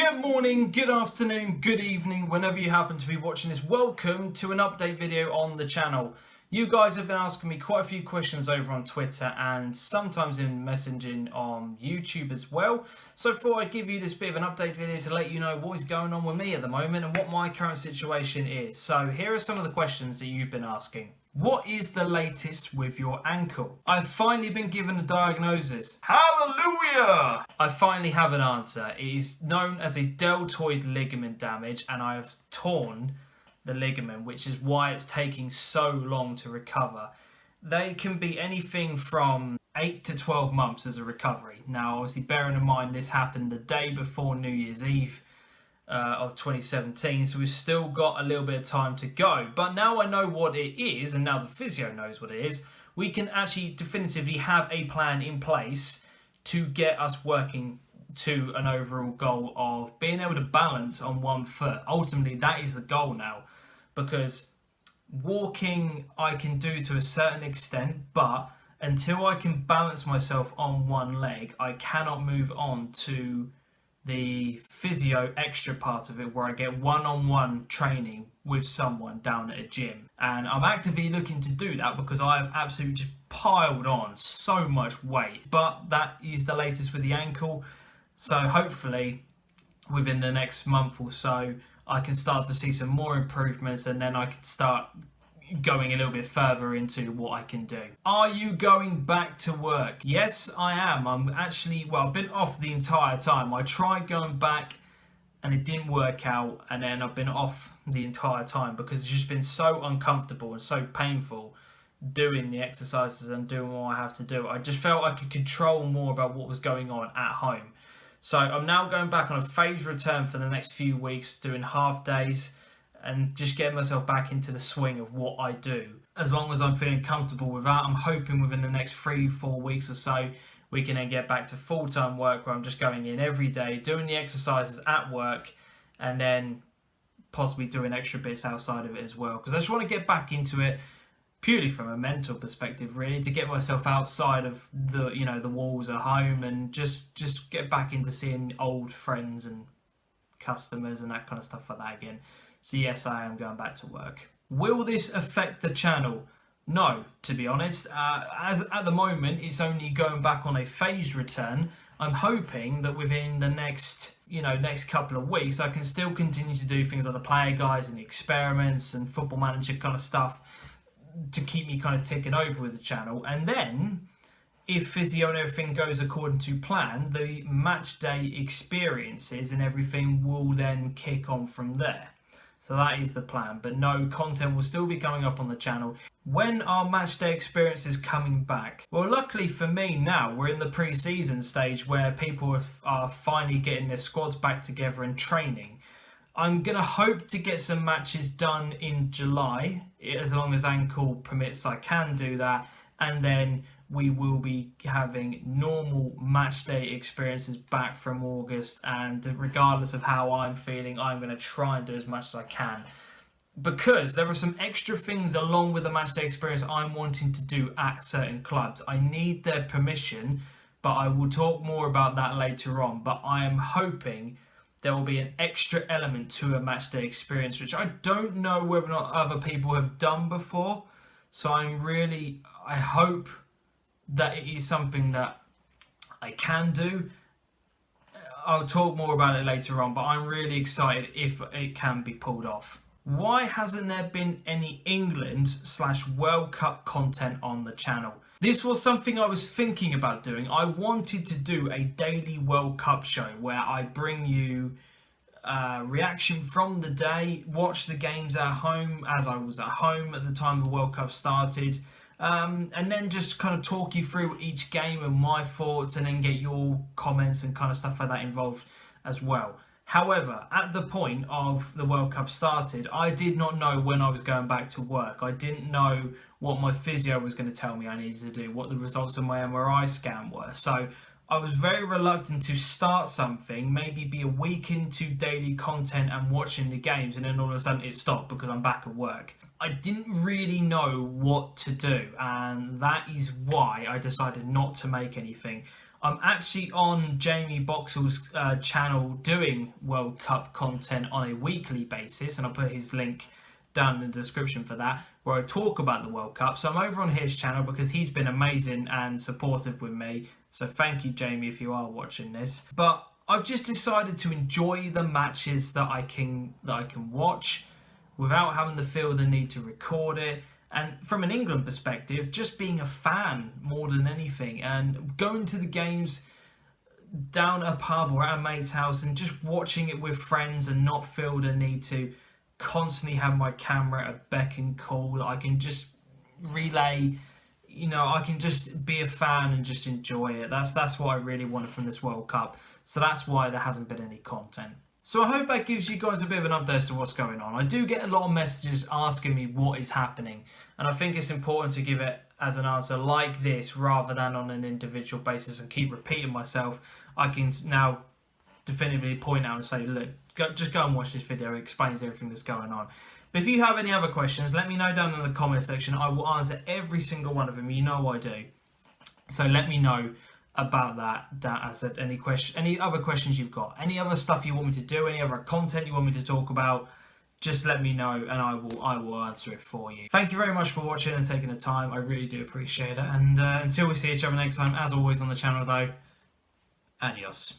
Good morning, good afternoon, good evening, whenever you happen to be watching this. Welcome to an update video on the channel. You guys have been asking me quite a few questions over on Twitter and sometimes in messaging on YouTube as well. So I thought I'd give you this bit of an update video to let you know what is going on with me at the moment and what my current situation is. So here are some of the questions that you've been asking. What is the latest with your ankle? I've finally been given a diagnosis. Hallelujah! I finally have an answer. It is known as a deltoid ligament damage and I have torn the ligament, which is why it's taking so long to recover. They can be anything from 8 to 12 months as a recovery. Now, obviously, bearing in mind this happened the day before New Year's Eve of 2017, so we've still got a little bit of time to go. But now I know what it is, and now the physio knows what it is, we can actually definitively have a plan in place to get us working to an overall goal of being able to balance on one foot. Ultimately, that is the goal now, because walking I can do to a certain extent, but until I can balance myself on one leg, I cannot move on to the physio extra part of it, where I get one-on-one training with someone down at a gym. And I'm actively looking to do that because I've absolutely just piled on so much weight. But that is the latest with the ankle. So hopefully within the next month or so, I can start to see some more improvements, and then I can start going a little bit further into what I can do. Are you going back to work? Yes, I am. I'm actually, well, I've been off the entire time. I tried going back and it didn't work out, and then I've been off the entire time because it's just been so uncomfortable and so painful doing the exercises and doing what I have to do. I just felt I could control more about what was going on at home. So I'm now going back on a phased return for the next few weeks, doing half days and just getting myself back into the swing of what I do. As long as I'm feeling comfortable with that, I'm hoping within the next 3-4 weeks or so, we can then get back to full-time work where I'm just going in every day, doing the exercises at work, and then possibly doing extra bits outside of it as well. Because I just want to get back into it purely from a mental perspective, really, to get myself outside of the, the walls at home and just get back into seeing old friends and customers and that kind of stuff like that again. So yes, I am going back to work. Will this affect the channel? No, to be honest. As at the moment, it's only going back on a phased return. I'm hoping that within the next couple of weeks, I can still continue to do things like the player guides and the experiments and football manager kind of stuff to keep me kind of ticking over with the channel. And then, if physio and everything goes according to plan, the match day experiences and everything will then kick on from there. So that is the plan, but no, content will still be coming up on the channel. When are match day experiences coming back? Well, luckily for me now, we're in the pre-season stage where people are finally getting their squads back together and training. I'm going to hope to get some matches done in July, as long as ankle permits I can do that, and then we will be having normal match day experiences back from August, and regardless of how I'm feeling, I'm going to try and do as much as I can. Because there are some extra things along with the match day experience I'm wanting to do at certain clubs. I need their permission, but I will talk more about that later on. But I am hoping there will be an extra element to a match day experience, which I don't know whether or not other people have done before. So I hope that it is something that I can do. I'll talk more about it later on, but I'm really excited if it can be pulled off. Why hasn't there been any England/World Cup content on the channel? This was something I was thinking about doing. I wanted to do a daily World Cup show where I bring you reaction from the day, watch the games at home as I was at home at the time the World Cup started, and then just kind of talk you through each game and my thoughts, and then get your comments and kind of stuff like that involved as well. However, at the point of the World Cup started, I did not know when I was going back to work. I didn't know what my physio was going to tell me I needed to do, what the results of my MRI scan were. So I was very reluctant to start something, maybe be a week into daily content and watching the games, and then all of a sudden it stopped because I'm back at work. I didn't really know what to do, and that is why I decided not to make anything. I'm actually on Jamie Boxall's channel doing World Cup content on a weekly basis, and I'll put his link down in the description for that, where I talk about the World Cup. So I'm over on his channel because he's been amazing and supportive with me. So thank you, Jamie, if you are watching this. But I've just decided to enjoy the matches that I can watch without having to feel the need to record it. And from an England perspective, just being a fan more than anything, and going to the games down at a pub or at a mate's house and just watching it with friends and not feel the need to constantly have my camera at beck and call. I can just relay, I can just be a fan and just enjoy it. That's what I really wanted from this World Cup. So that's why there hasn't been any content. So I hope that gives you guys a bit of an update as to what's going on. I do get a lot of messages asking me what is happening, and I think it's important to give it as an answer like this rather than on an individual basis and keep repeating myself. I can now definitively point out and say, look, just go and watch this video. It explains everything that's going on. But if you have any other questions, let me know down in the comment section. I will answer every single one of them. You know I do. So let me know about that. As any other questions you've got, any other stuff you want me to do, any other content you want me to talk about, just let me know and I will answer it for you. Thank you very much for watching and taking the time. I really do appreciate it. And until we see each other next time, as always on the channel though, adios.